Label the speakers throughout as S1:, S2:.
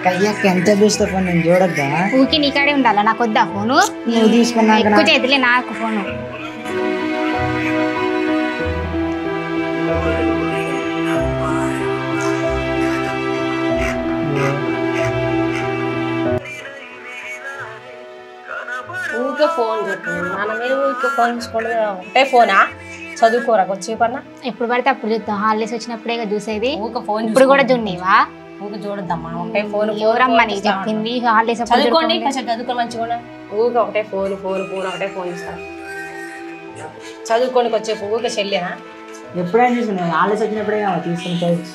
S1: కయ్యక్క ఎంత చూస్తే ఫోన్ నేను చూడద్దా?
S2: ఊకి నీకాడే ఉండాలా? నాకు వద్దా ఫోను?
S1: నువ్వు తీసుకున్నాక
S2: ఎక్కువ చేతులే నాకు ఫోను.
S3: ఊరికే ఫోన్ చెప్పు నాన్న, మీరు ఊరికే ఫోన్ చూసుకోండి. ఒకటే ఫోనా? చదువుకోరా వచ్చేపన్నా?
S2: ఎప్పుడు పడితే అప్పుడు చూద్దాం. హాలిడేస్ వచ్చినప్పుడే చూసేది.
S3: ఊరికే ఫోన్
S2: ఇప్పుడు కూడా చూడనివా?
S3: ఊరికే చూడద్దమ్మా. ఒకటే ఫోన్.
S2: ఎవరమ్మా నీకు చెప్పింది హాలిడేస్
S3: చదువుకోండి, కాసేపు చదువుకోని మంచిగా. ఊరికే ఒకటే ఫోన్ ఫోన్ ఫోన్ ఒకటే ఫోన్ ఇస్తాను. చదువుకోనికి వచ్చే ఊరికే చెల్లేనా?
S1: ఎప్పుడైనా చూసుకున్నాను, హాలిడేస్ వచ్చినప్పుడే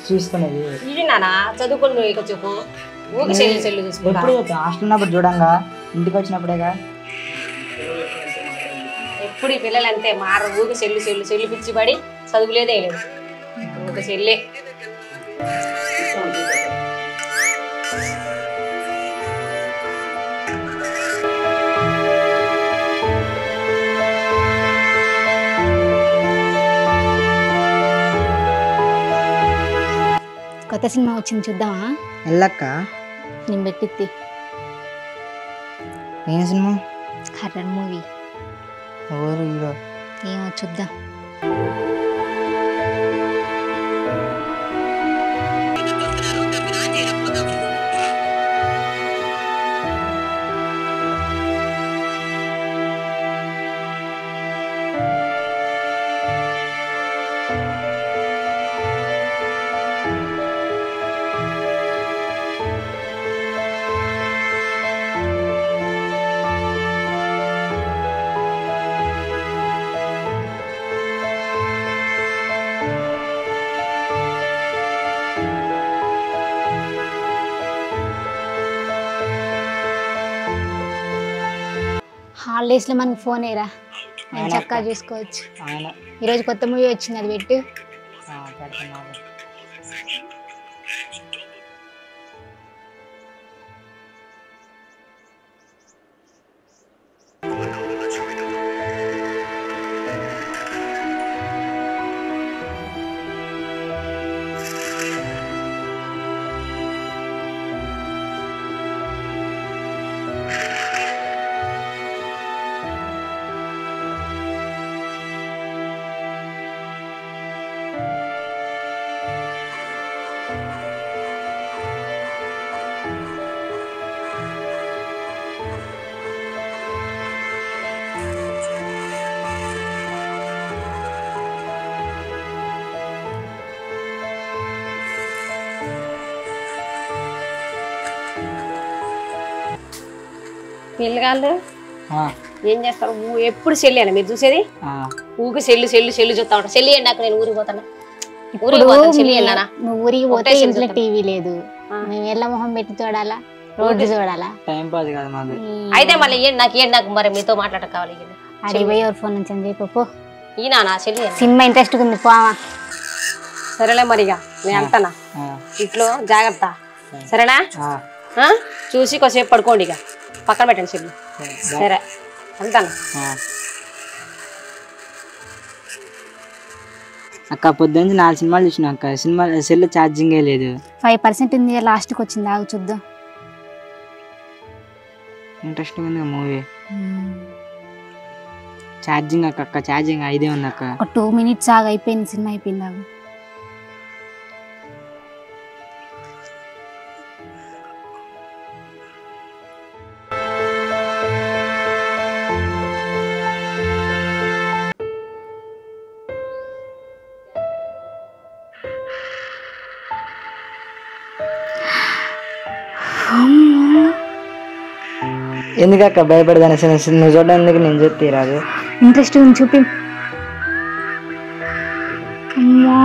S1: చూసుకునేది.
S3: ఇది నాన్న చదువుకొని నువ్వు వచ్చేపు ఊరికే చెల్లి చెల్లి చూసుకుంటా.
S1: ఎప్పుడు హాస్టల్ ఉన్నప్పుడు చూడంగా, ఇంటికి వచ్చినప్పుడేగా.
S3: ఎప్పుడు ఈ పిల్లలు అంతే మారు. ఊరికే చెల్లు చెల్లు చెల్లు పిచ్చి పడి చదువులేదే లేదు. ఊరికే చెల్లే.
S2: కొత్త సినిమా వచ్చింది చూద్దామా?
S1: వెళ్ళక్క.
S2: నేను పెట్టిద్ది.
S1: ఏం సినిమా?
S2: Horror movie.
S1: ఎవరు హీరో?
S2: ఏమో చూద్దాం. హాలిడేస్లో మనకు ఫోన్ ఏరా, నేను చక్కగా చూసుకోవచ్చు. ఈరోజు కొత్త మూవీ వచ్చింది, అది పెట్టు.
S3: పిల్లగాళ్ళు ఏం చేస్తారు? ఎప్పుడు చెల్లి అని మీరు చూసేది? ఊరికి చెల్లి చెల్లి చెల్లి చూస్తా ఉంటా. చెల్లి అండి, అక్కడ నేను ఊరికి పోతాను. ఊరికి పోతాను చెల్లి అన్నానా?
S2: నువ్వు ఊరికి పోతే ఇంట్లో టీవీ లేదు, మేము ఎల్ల మొహం పెట్టి చూడాలా, రోడ్డు చూడాలా?
S1: టైం పాస్ కాదు మాకు.
S3: అయితే మళ్ళీ ఏంటి నాకు మరి మీతో మాట్లాడక కావాలి.
S2: అది పోయి ఎవరి ఫోన్ నుంచి అని చెప్పు.
S3: ఈయన చెల్లి
S2: సినిమా ఇంట్రెస్ట్ ఉంది పోవా.
S3: సరేలే మరిగా నేను వెళ్తానా. ఇంట్లో జాగ్రత్త సరేనా? చూసి కొద్దిసేపు పడుకోండి, ఇక పక్కన పెట్టండి చెల్లి. సరే వెళ్తాను.
S1: అక్క పొద్దున్న 4 సినిమాలు చూసిన అక్క. సినిమా సెల్ ఛార్జింగే లేదు.
S2: 5% ఉంది, లాస్ట్కి వచ్చింది. ఆగు చూద్దాం.
S1: ఇంట్రెస్టింగ్ ఉంది మూవీ. ఛార్జింగ్ అక్క ఛార్జింగ్ 5 ఉంది అక్క.
S2: ఒక 2 minutes ఆగు, అయిపోయింది సినిమా అయిపోయింది. ఆగు.
S1: ఎందుకక్క భయపడదాని? నువ్వు చూడడానికి నేను చెప్తే రాదు.
S2: ఇంట్రెస్ట్ ఉంది చూపి. అమ్మా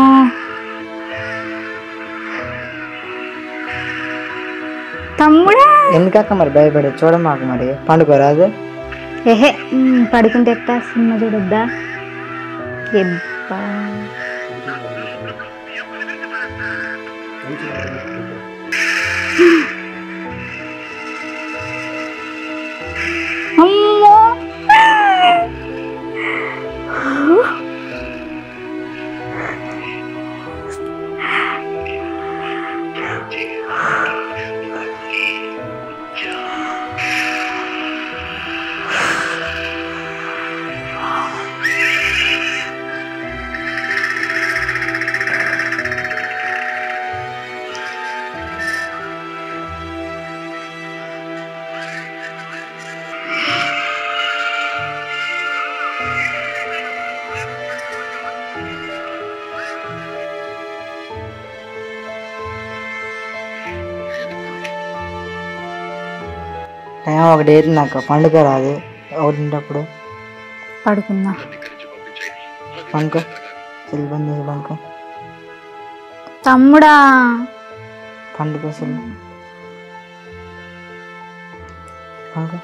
S2: తమ్ముడా,
S1: ఎందుకక్క మరి భయపడే? చూడ మాకు మరి పండుకోరాదు.
S2: ఏహే పడుకుంటే ఎట్టా? సినిమా చూడొద్దా? అమ్మో
S1: టైం ఒకటి నాకు పండుగ రాదు ఒకటింటప్పుడు
S2: పడుకుందా
S1: పండుకో సెల్ బంద్ చేసి పండుకో
S2: తమ్ముడా
S1: పండుకో సెల్ పండుకో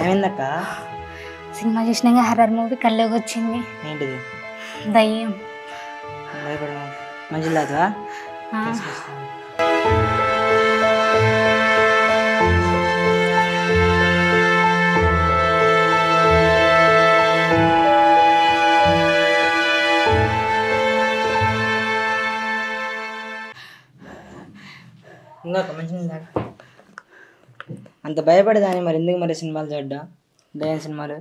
S1: ఏమైందక్క
S2: సినిమా చూసినాక హర్రర్ మూవీ కళ్ళకి వచ్చింది.
S1: ఏంటిది?
S2: దయ్యం.
S1: భయపడమా మంచి లేదా? ఇంకా మంచి అంత భయపడేదాన్ని మరి ఎందుకు మరి సినిమాలు చూడ్డా దయ్యం సినిమాలు?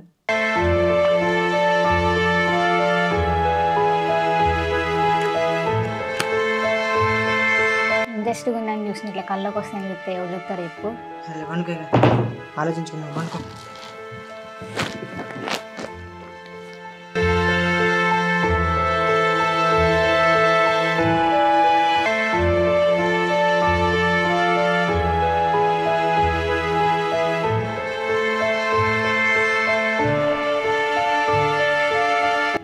S2: ఇంట్రెస్ట్గా ఉందని చూసిన ఇట్లా కళ్ళకి వస్తాయని చెప్తే ఎవరు చెప్తారు ఎప్పుడు?
S1: సరే అనుకో ఆలోచించుకున్నాం అనుకో.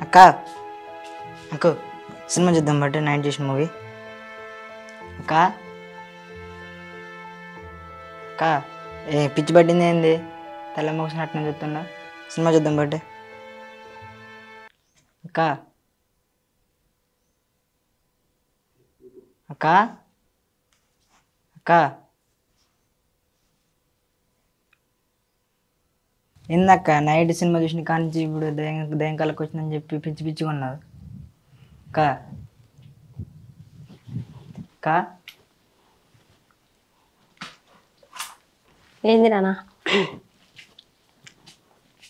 S1: అక్క అక్క సినిమా చూద్దాం బట్టి నైట్ చేసిన మూవీ. అక్క అక్క ఏ పిచ్చి పట్టింది ఏంది? తెల్ల మోసినట్టు చెప్తున్నా. సినిమా చూద్దాం బట్టి. అక్క అక్క అక్క ఏందక్క నైట్ సినిమా చూసిన కానించి ఇప్పుడు దయ్యం కళ్ళకి వచ్చిందని చెప్పి పిచ్చి పిచ్చిగా ఉన్నావు. అక్క అక్క
S3: ఏంది నాన్న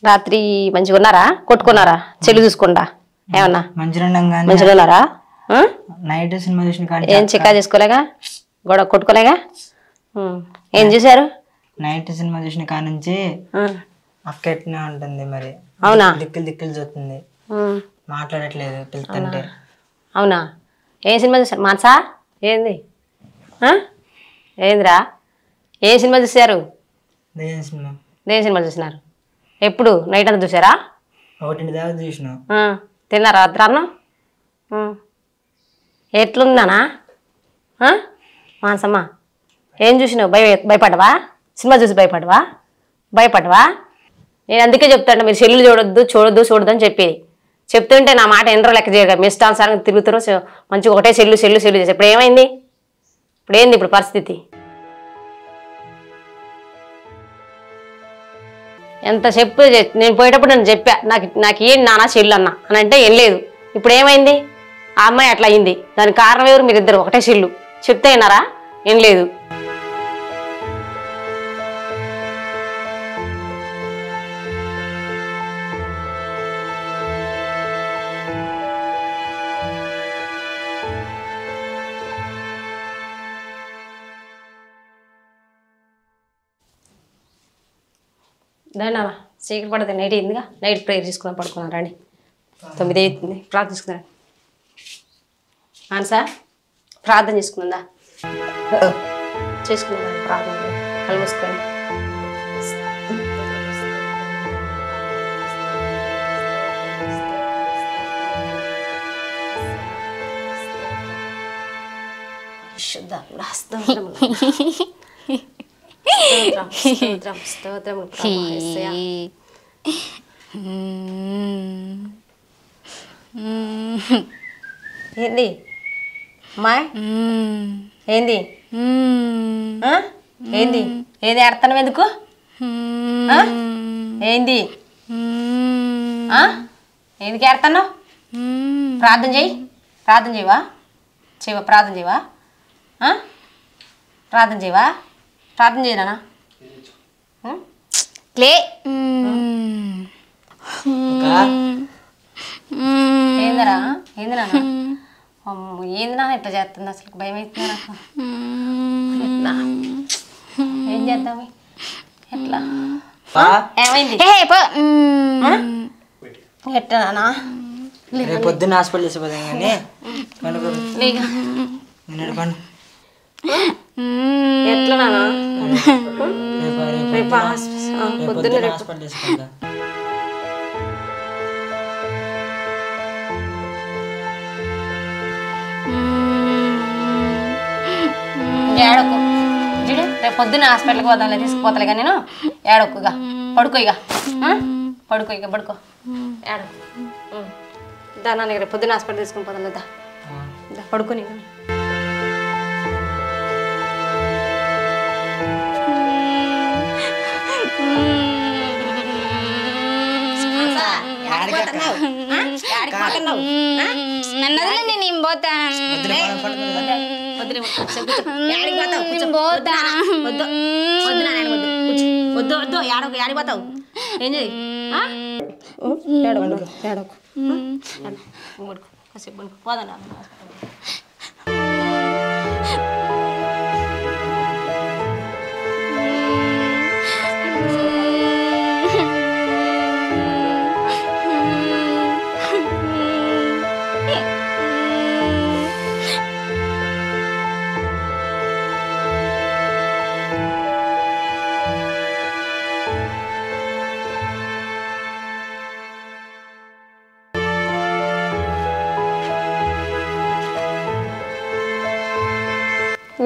S3: రాత్రి మంచిగా ఉన్నారా? కొట్టుకున్నారా? చెల్లి చూసుకుంటా ఏమన్నా
S1: మంచిగా
S3: ఉన్నారా?
S1: నైట్ సినిమా చూసిన కానీ
S3: ఏం చిక్కా చేసుకోలేగా? గొడవ కొట్టుకోలేగా? ఏం చూసారు?
S1: నైట్ సినిమా చూసిన కానుంచి అక్క ఎట్నే ఉంటుంది మరి.
S3: అవునా?
S1: దిక్కులు దిక్కులు చూస్తుంది, మాట్లాడట్లేదు పిలుతుంటే.
S3: అవునా? ఏ సినిమా చూసారు? మాన్సా ఏంది? ఏందిరా? ఏ సినిమా చూసారు?
S1: దయ్యం సినిమా.
S3: దయ్యం సినిమా చూసినారు? ఎప్పుడు? నైట్ అంతా చూసారా?
S1: 1 దాకా చూసినాం.
S3: తిన్నారా రాత్రి అన్నం? ఎట్లుందానా మానసమ్మ? ఏం చూసినావు? భయపడవా? సినిమా చూసి భయపడవా? నేను అందుకే చెప్తాను మీరు సెల్లు చూడొద్దు అని చెప్పేది. చెప్తుంటే నా మాట ఎన్ని రోజులు లెక్క చేయగా మీ ఇష్టానుసారంగా తిరుగుతారు. మంచిగా ఒకటే సెల్లు చేసి ఇప్పుడు ఏమైంది? ఇప్పుడు పరిస్థితి ఎంత చెప్పు. నేను పోయేటప్పుడు నేను చెప్పా నాకు ఏం నానా సెల్లు అన్నా అని అంటే ఏం లేదు. ఇప్పుడు ఏమైంది? ఆ అమ్మాయి అట్లా అయింది. దానికి కారణం ఎవరు? మీరిద్దరు ఒకటే సెల్లు చెప్తే విన్నారా? ఏం లేదు. దాన్ని చీకటి పడుతుంది. నైట్ అయిందిగా. నైట్ ప్రేయర్ చేసుకుని పడుకున్నాను. రండి 9 అవుతుంది. ప్రార్థన చేసుకున్నాను. మానసా ప్రార్థన చేసుకుందా? చేసుకున్నాను ప్రార్థన. కళ్ళు మూసుకొని ఏంది అమ్మాయి? ఏంది ఏది ఆడతాను? ఎందుకు ఏంది ఎందుకు ఏడుతున్నావు? ప్రార్థన చెయ్యి. ప్రార్థన చేయవా? చేయవా? ప్రార్థన చేయవా? ప్రార్థన చేయవా? ప్రార్థన చేయనా?
S2: లే
S3: ఏందరా? ఏంది నాన్న? అమ్మో ఏంది నాన్న ఇట్లా చేస్తుంది? అసలు భయం అవుతుంది నాకు. ఎట్లా ఏం చేద్దాం? ఎట్లా ఏమైంది? ఎట్లా నాన్న?
S1: పొద్దున్న హాస్పిటల్ చేసిపోతాం కానీ
S3: ఎట్లా నాన్న? రేపు పొద్దున్న
S1: హాస్పిటల్ చేసుకుంటా.
S3: ఏడకు చూడు, రేపు పొద్దున్న హాస్పిటల్కి పోతాను, తీసుకుపోతాలే కానీ నేను. ఏడొక్కుగా పడుకో, ఇక పడుకో, ఇక పడుకో. ఏడకు దాని రేపు పొద్దున్న హాస్పిటల్ తీసుకుని పోతాను లేదా పడుకొని.
S2: నేను పోతా
S3: వద్దు వద్దు ఏడకు ఏడిపోతావు. ఏం చేయి ఏడకు కాసేపు పోదా.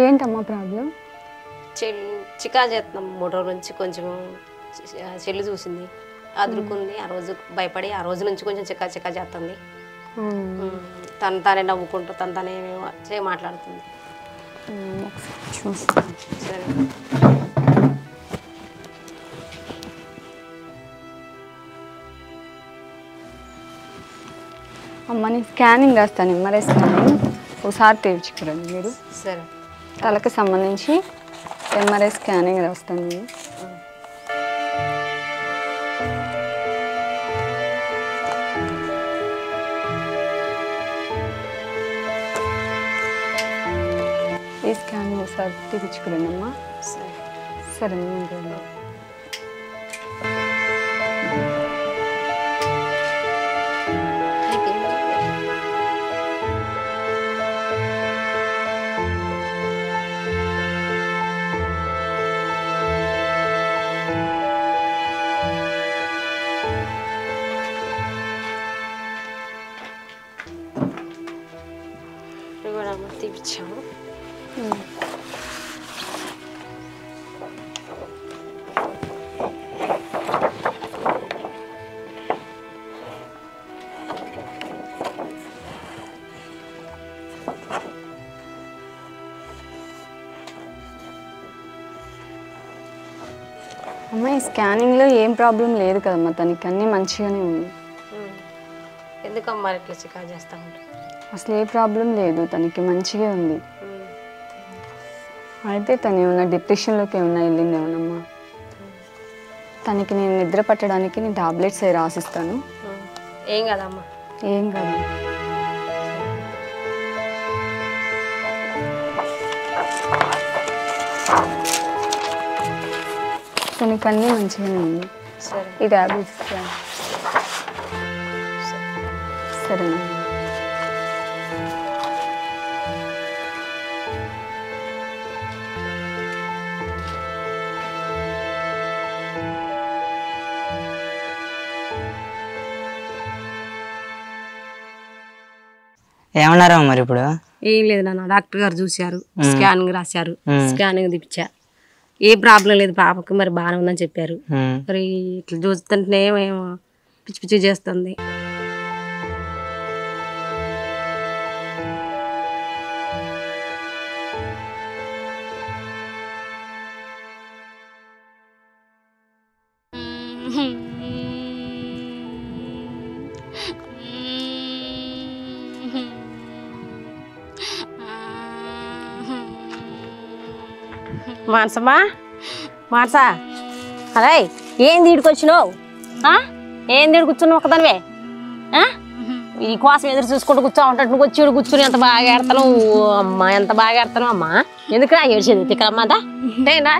S4: ఏంటమ్మా ప్రాబ్లం?
S3: చికా చేస్తున్నాం 3 రోజుల నుంచి. కొంచెం చెల్లు చూసింది, అదురుకుంది. ఆ రోజు భయపడి ఆ రోజు నుంచి కొంచెం చికా చికా చేస్తుంది. తానే నవ్వుకుంటూ తానే మాట్లాడుతుంది. సరే
S4: అమ్మ నేను స్కానింగ్ రాస్తాను, ఎంఆర్ఐ స్కానింగ్ ఒకసారి తెచ్చుకురండి మీరు.
S3: సరే
S4: తలకి సంబంధించి ఎంఆర్ఐ స్కానింగ్ రాస్తాను నేను. ఈ స్కానింగ్ ఒకసారి తెచ్చుకురండి అమ్మా.
S3: సరే
S4: సరే నేను
S3: తీపిచ్చాము.
S4: అమ్మ ఈ స్కానింగ్లో ఏం ప్రాబ్లం లేదు కదమ్మా, తనకి అన్నీ మంచిగానే ఉంది.
S3: ఎందుకమ్మా ఇట్లా చికా చేస్తా ఉంటా?
S4: అసలు ఏ ప్రాబ్లం లేదు, తనకి మంచిగా ఉంది. అయితే తను ఏమన్నా డిప్రెషన్లోకి ఏమన్నా వెళ్ళింది ఏమన్నమ్మా. తనకి నేను నిద్ర పట్టడానికి నేను టాబ్లెట్స్ అవి రాసిస్తాను.
S3: ఏం కదమ్మా,
S4: ఏం కాదు. తనకి అన్నీ మంచిగానే ఉంది.
S3: సరే
S4: ఈ టాబ్లెట్స్ సరేనా?
S1: ఏమన్నారా మరి ఇప్పుడు?
S3: ఏం లేదు నాన్న, డాక్టర్ గారు చూశారు, స్కానింగ్ రాశారు, స్కానింగ్ తీపిచ్చా. ఏ ప్రాబ్లం లేదు పాపకి, మరి బాగానే ఉందని చెప్పారు. మరి ఇట్లా చూస్తుంటే ఏమో పిచ్చి పిచ్చి చేస్తుంది. మానసమ్మా మానసా అరే ఏం తీడికొచ్చినావు ఏం తీడి కూర్చున్నావు ఒకదానివే ఈ కోసం ఎదురు చూసుకుంటూ కూర్చో ఉంటాడు నువ్వు వచ్చి కూర్చుని ఎంత బాగా ఆడతాను అమ్మా ఎంత బాగా ఆడతాను అమ్మా ఎందుకురా ఏడ్చేది తిక్కమ్మదా ఏంటా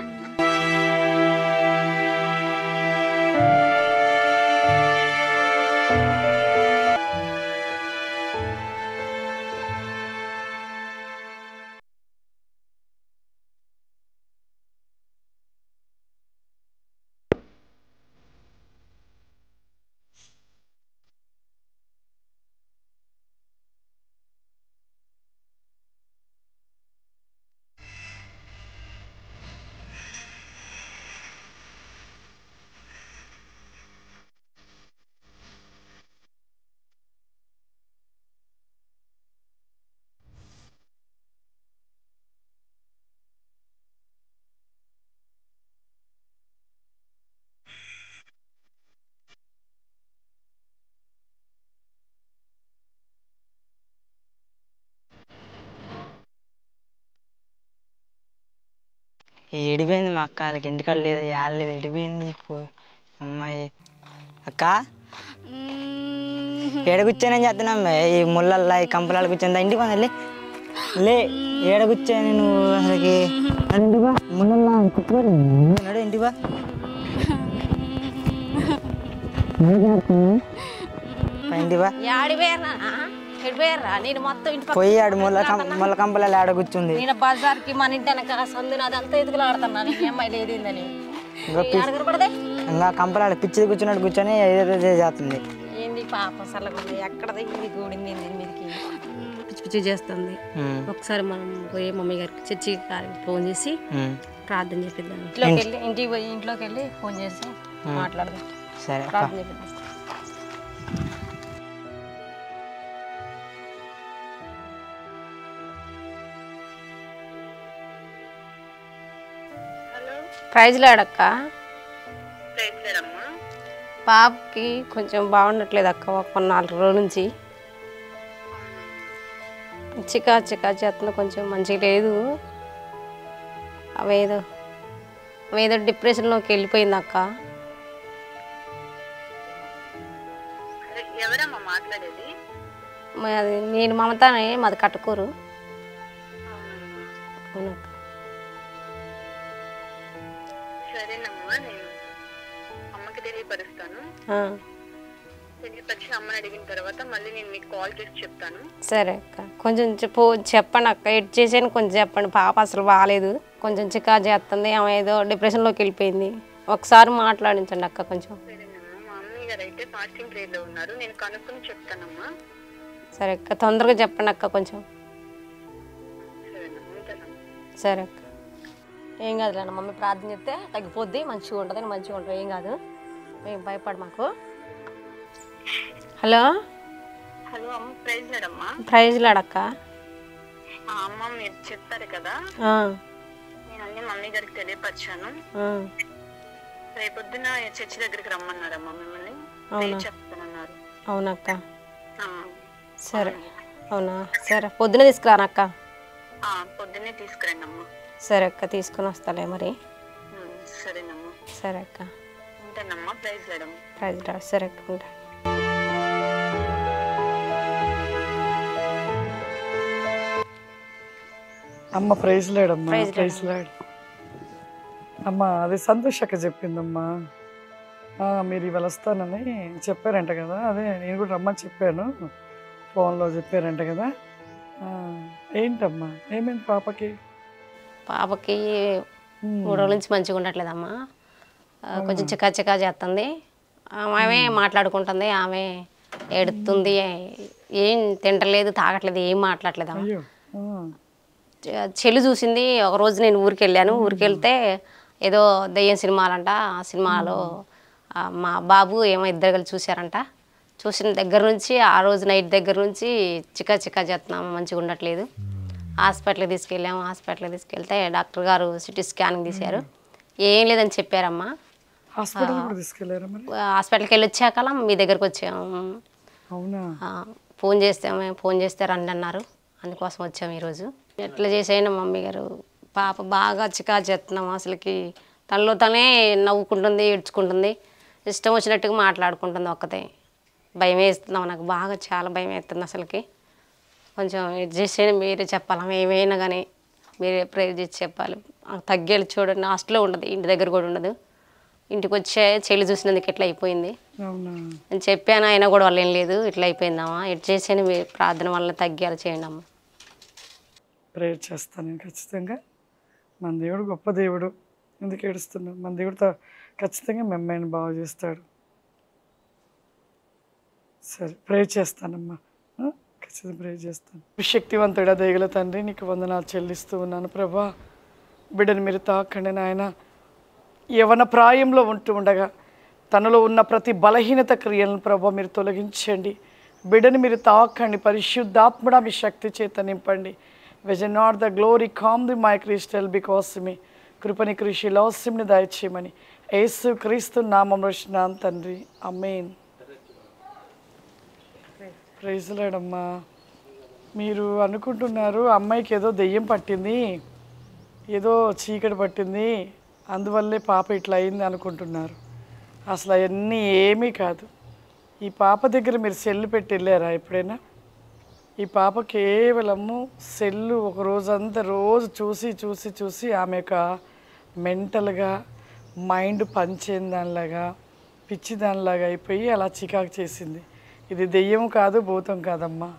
S1: ఎడిపోయింది మా అక్క వాళ్ళకి ఇంటికాడ లేదు లేదు ఎడిపోయింది అమ్మాయి అక్క ఏడ కూర్చొని చేస్తున్నాం ఈ ముళ్ళల్లా ఈ కంపలాలు కూర్చొని ఇంటికి పోనీ లే ఏడ కూర్చొని నువ్వు అసలుకి ఇంటివా ముళ్ళల్లా కూర్చోడు ఇంటివా ఇంటివా నేను మొత్తం ఇంటి పోయాడు ముళ్ళ కంపలాలు ఆడ కూర్చుంది
S3: నేను బజార్కి మన ఇంటి వెనక సందు అదంతా ఎదుగులాడుతున్నాను ఈ అమ్మాయి లేదిందని
S1: ఇంకా కంపలాడు పిచ్చిది కూర్చున్నట్టు కూర్చొని ఏదో చేస్తుంది
S3: ఏంది పాప అసలు ఎక్కడది ఇది గూడింది మీదకి పిచ్చి పిచ్చి చేస్తుంది ఒకసారి మనం పోయి మమ్మీ గారికి చర్చి గారికి ఫోన్ చేసి ప్రార్థన చేపిద్దాం ఇంట్లోకి వెళ్ళి ఇంటికి పోయి ఇంట్లోకి వెళ్ళి ఫోన్ చేసి మాట్లాడదాం
S1: సరే
S3: ప్రార్థన చేపిద్దాం ప్రైజ్ లాడక్క పాపకి కొంచెం బాగుండట్లేదు అక్క ఒక 4 రోజుల నుంచి చికా చేస్తున్న కొంచెం మంచిగా లేదు అవేదో డిప్రెషన్లోకి వెళ్ళిపోయింది అక్క అది నేను మమతానే మాది కట్టుకోరు అవునక్క
S5: సరేనమ్మా నేను అమ్మకి తెలియపరుస్తాను తెలియపరిచి అమ్మని అడిగిన తర్వాత మళ్ళీ నేను మీకు కాల్ చేసి చెప్తాను
S3: సరే అక్క కొంచెం చెప్పండి అక్క ఎడ్ చేసాను కొంచెం చెప్పండి పాప అసలు బాగాలేదు కొంచెం చికా చేస్తుంది ఆమె ఏదో డిప్రెషన్లోకి వెళ్ళిపోయింది ఒకసారి మాట్లాడించండి అక్క కొంచెం
S5: సరేనమ్మా మా అమ్మయ్య గారు అయితే ఫాస్టింగ్ ప్రేయర్లో ఉన్నారు నేను కనుక్కొని చెప్తానమ్మా
S3: సరే అక్క తొందరగా చెప్పండి అక్క కొంచెం
S5: సరేనమ్మా ఉంటానమ్మా
S3: సరే అక్క ఏం కాదులే మమ్మీ ప్రార్థన చేస్తే తగ్గిపోద్ది మంచిగా ఉంటుంది మంచిగా ఉంటుంది ఏం కాదు ఏం భయపడు మాకు హలో
S5: హలో అమ్మ ప్రైజ్ లాడమ్మా
S3: ప్రైజ్ లాడక్క
S5: అమ్మ మీరు చెప్తారు కదా నేను అన్ని మమ్మీ గారికి తెలియపరిచాను రేపొద్దున చర్చి దగ్గరికి రమ్మన్నారమ్మా మిమ్మల్ని చెప్తానన్నారు
S3: అవునక్క సరే అవునా సరే పొద్దున తీసుకురానక్క
S5: పొద్దున్నే తీసుకురండి అమ్మా
S3: సరే అక్క తీసుకుని వస్తాలే మరి
S5: సరేనమ్మా
S3: సరే అక్క
S5: ఉంటానమ్మా ప్రైజ్ లాడమ్మా
S3: ప్రైజ్ లాడ్ సరే అక్క ఉంటా
S6: అమ్మ ప్రైజ్ లాడమ్మా ప్రైజ్ లాడ్ అమ్మ అది సంతోషక్క చెప్పిందమ్మా మీరు ఇవాళ వస్తానని చెప్పారంట కదా అదే నేను కూడా రమ్మని చెప్పాను ఫోన్లో చెప్పారంట కదా ఏంటమ్మా ఏమైంది పాపకి
S3: 3 రోజుల నుంచి మంచిగా ఉండట్లేదమ్మా కొంచెం చికా చేస్తుంది ఆమె మాట్లాడుకుంటుంది ఆమె ఏడుతుంది ఏం తింటలేదు తాగట్లేదు ఏం మాట్లాడలేదు చెల్లి చూసింది ఒక రోజు నేను ఊరికి వెళ్ళాను ఊరికి వెళ్తే ఏదో దయ్యం సినిమాలంట ఆ సినిమాలో మా బాబు ఏమో ఇద్దరు కలిసి చూశారంట చూసిన దగ్గర నుంచి ఆ రోజు నైట్ దగ్గర నుంచి చికా చేస్తున్నాము మంచిగా ఉండట్లేదు హాస్పిటల్కి తీసుకెళ్ళాము హాస్పిటల్కి తీసుకెళ్తే డాక్టర్ గారు సిటీ స్కానింగ్ తీశారు ఏం లేదని చెప్పారమ్మా హాస్పిటల్కి వెళ్ళి వచ్చాక మీ దగ్గరకు వచ్చాము ఫోన్ చేస్తే రండి అన్నారు అందుకోసం వచ్చాము ఈరోజు ఎట్లా చేసేయండి మమ్మీ గారు పాప బాగా చికా చేస్తున్నాం అసలుకి. తనలో తనే నవ్వుకుంటుంది, ఏడ్చుకుంటుంది, ఇష్టం వచ్చినట్టుగా మాట్లాడుకుంటుంది. ఒక్కతే భయం వేస్తున్నాం, నాకు బాగా చాలా భయం వేస్తుంది అసలుకి. కొంచెం అడ్జస్ట్ చేయండి, మీరే చెప్పాలి. ఏమైనా కానీ మీరే ప్రేర్ చేసి చెప్పాలి. తగ్గేది చూడండి, హాస్టల్లో ఉండదు, ఇంటి దగ్గర కూడా ఉండదు. ఇంటికి వచ్చే చెల్లి చూసినందుకు ఇట్లా అయిపోయింది నేను చెప్పాను, అయినా కూడా వాళ్ళు ఏం లేదు, ఇట్లా అయిపోయిందమ్మా. ఎట్ చేసేది మీ ప్రార్థన వల్ల తగ్గేలా చేయండి అమ్మ.
S6: ప్రేయర్ చేస్తాను నేను ఖచ్చితంగా. మన దేవుడు గొప్ప దేవుడు, ఎందుకు ఏడుస్తున్నావు? మన దేవుడితో ఖచ్చితంగా మీ అమ్మాయిని బాగు చేస్తాడు. సరే ప్రేయర్ చేస్తానమ్మా, ఖచ్చితంగా ప్రేయర్ చేస్తాను. శక్తివంతుడా దయగల తండ్రి, నీకు వందనాలు చెల్లిస్తూ ఉన్నాను ప్రభా. బిడ్డను మీరు తాకండి నాయన. యవన ప్రాయంలో ఉంటూ ఉండగా తనలో ఉన్న ప్రతి బలహీనత క్రియలను ప్రభా మీరు తొలగించండి. బిడ్డను మీరు తాకండి, పరిశుద్ధాత్మడా మీ శక్తి చేత నింపండి. Vision not the glory come the my crystal because మీ కృపని కృషి లాస్యంని దయచేయమని యేసు క్రీస్తు నామములో అడుగుచున్నాను తండ్రి, ఆమేన్. ప్రైజ్ లార్డ్ అమ్మా. మీరు అనుకుంటున్నారు అమ్మాయికి ఏదో దెయ్యం పట్టింది, ఏదో చీకటి పట్టింది, అందువల్లే పాప ఇట్లా అయింది అనుకుంటున్నారు. అసలు అవన్నీ ఏమీ కాదు. ఈ పాప దగ్గర మీరు సెల్లు పెట్టి వెళ్ళారా ఎప్పుడైనా? ఈ పాప కేవలము సెల్లు ఒక రోజంతా రోజు చూసి చూసి చూసి ఆమె యొక్క మెంటల్గా మైండ్ పనిచేయని దానిలాగా పిచ్చి దానిలాగా అయిపోయి అలా చికాకు చేసింది. ఇది దెయ్యం కాదు, భూతం కాదమ్మా.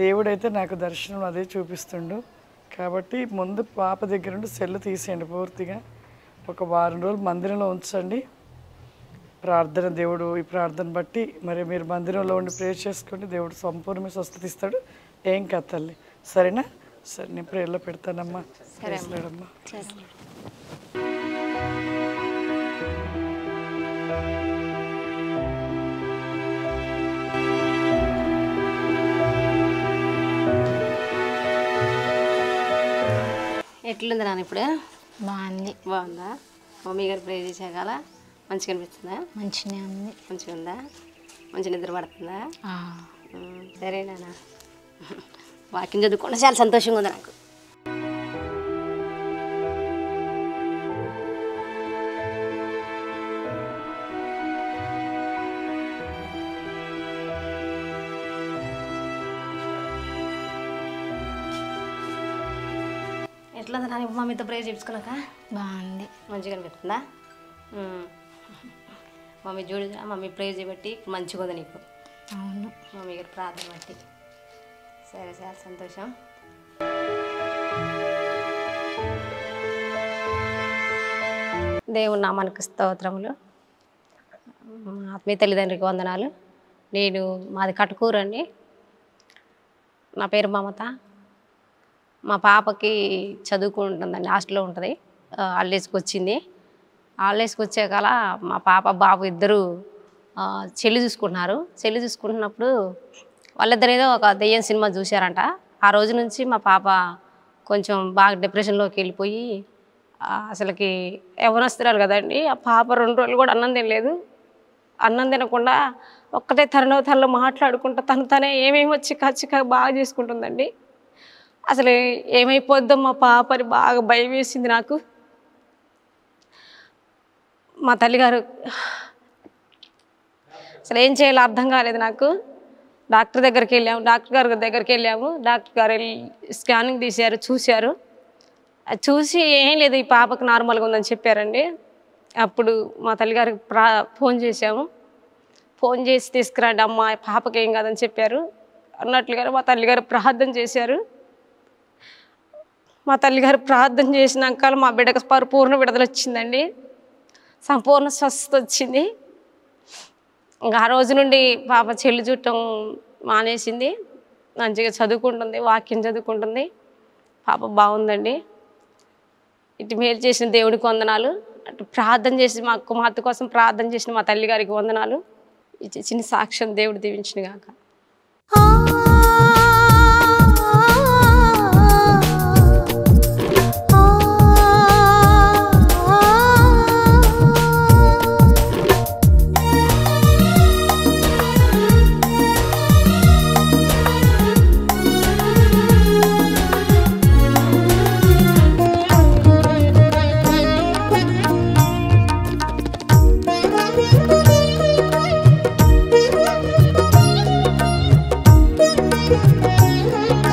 S6: దేవుడైతే నాకు దర్శనం అదే చూపిస్తుండు. కాబట్టి ముందు పాప దగ్గర నుండి సెల్లు తీసేయండి పూర్తిగా. ఒక వారం రోజులు మందిరంలో ఉంచండి. ప్రార్థన, దేవుడు ఈ ప్రార్థన బట్టి మరి మీరు మందిరంలో ఉండి ప్రేయర్ చేసుకోండి. దేవుడు సంపూర్ణ స్వస్థత ఇస్తాడు. ఏం కాదు తల్లి, సరేనా? సరే నేను ప్రేయర్లో పెడతానమ్మా. సరేమ్మా.
S3: ఎట్లుంది నాన్న ఇప్పుడు?
S2: బాగుంది.
S3: బాగుందా? మమ్మీ గారు ప్రే చేసాక మంచిగా అనిపిస్తుందా?
S2: మంచిగా ఉంది.
S3: మంచిగా ఉందా? మంచి నిద్ర పడుతుందా? సరే నాన్న, వాకింగ్ చదువుకోండి, చాలా సంతోషంగా ఉంది నాకు. ఎట్లా ఉంది నాన్న మమ్మీతో ప్రేయర్ చేయించుకున్నాక?
S2: బాగుంది.
S3: మంచిగా అనిపిస్తుందా? మమ్మీ చూడు, మమ్మీ ప్రేయర్ చేయబట్టి మంచిగా ఉంది నీకు.
S2: అవును,
S3: మమ్మీ గారు ప్రార్థన బట్టి. సరే చాలా సంతోషం. దేవుని నామానికి స్తోత్రములు. ఆత్మీయ తల్లిదండ్రికి వందనాలు. మాది కటుకూరు అండి. నా పేరు మమత. మా పాపకి చదువుకుంటుందండి, హాస్టల్లో ఉంటుంది. హాలిడేస్కి వచ్చింది. హాలిడేస్కి వచ్చాకల మా పాప బాబు ఇద్దరు చెల్లి చూసుకుంటున్నారు. చెల్లి చూసుకుంటున్నప్పుడు వాళ్ళిద్దరు ఏదో ఒక దెయ్యం సినిమా చూశారంట. ఆ రోజు నుంచి మా పాప కొంచెం బాగా డిప్రెషన్లోకి వెళ్ళిపోయి అసలుకి యవ్వనస్తురాలు కదండి. ఆ పాప 2 రోజులు కూడా అన్నం తినలేదు. అన్నం తినకుండా ఒక్కటే తనలో మాట్లాడుకుంటా తనే ఏమేమి వచ్చి చికా బాగా చేసుకుంటుందండి. అసలు ఏమైపోద్దాం మా పాపని బాగా భయం వేసింది నాకు. మా తల్లిగారు అసలు ఏం చేయాలో అర్థం కాలేదు నాకు. డాక్టర్ దగ్గరికి వెళ్ళాము. డాక్టర్ గారు వెళ్ళి స్కానింగ్ తీశారు, చూశారు. అది చూసి ఏం లేదు, ఈ పాపకు నార్మల్గా ఉందని చెప్పారండి. అప్పుడు మా తల్లిగారికి ఫోన్ చేశాము. ఫోన్ చేసి తీసుకురండి అమ్మ, పాపకి ఏం కాదని చెప్పారు. అన్నట్లుగా మా తల్లిగారు ప్రార్థన చేశారు. మా తల్లిగారు ప్రార్థన చేసినాక మా బిడ్డకు పరిపూర్ణ విడుదల వచ్చిందండి. సంపూర్ణ స్వస్థత వచ్చింది. ఇంకా ఆ రోజు నుండి పాప చెల్లి చుట్టం మానేసింది. మంచిగా చదువుకుంటుంది, వాక్యం చదువుకుంటుంది. పాప బాగుందండి. ఇటు మేలు చేసిన దేవుడికి వందనాలు. అటు ప్రార్థన చేసి మా కుమార్తె కోసం ప్రార్థన చేసిన మా తల్లి గారికి వందనాలు. ఈ చిన్న సాక్ష్యం దేవుడు దీవించిన గాక.
S7: Thank you.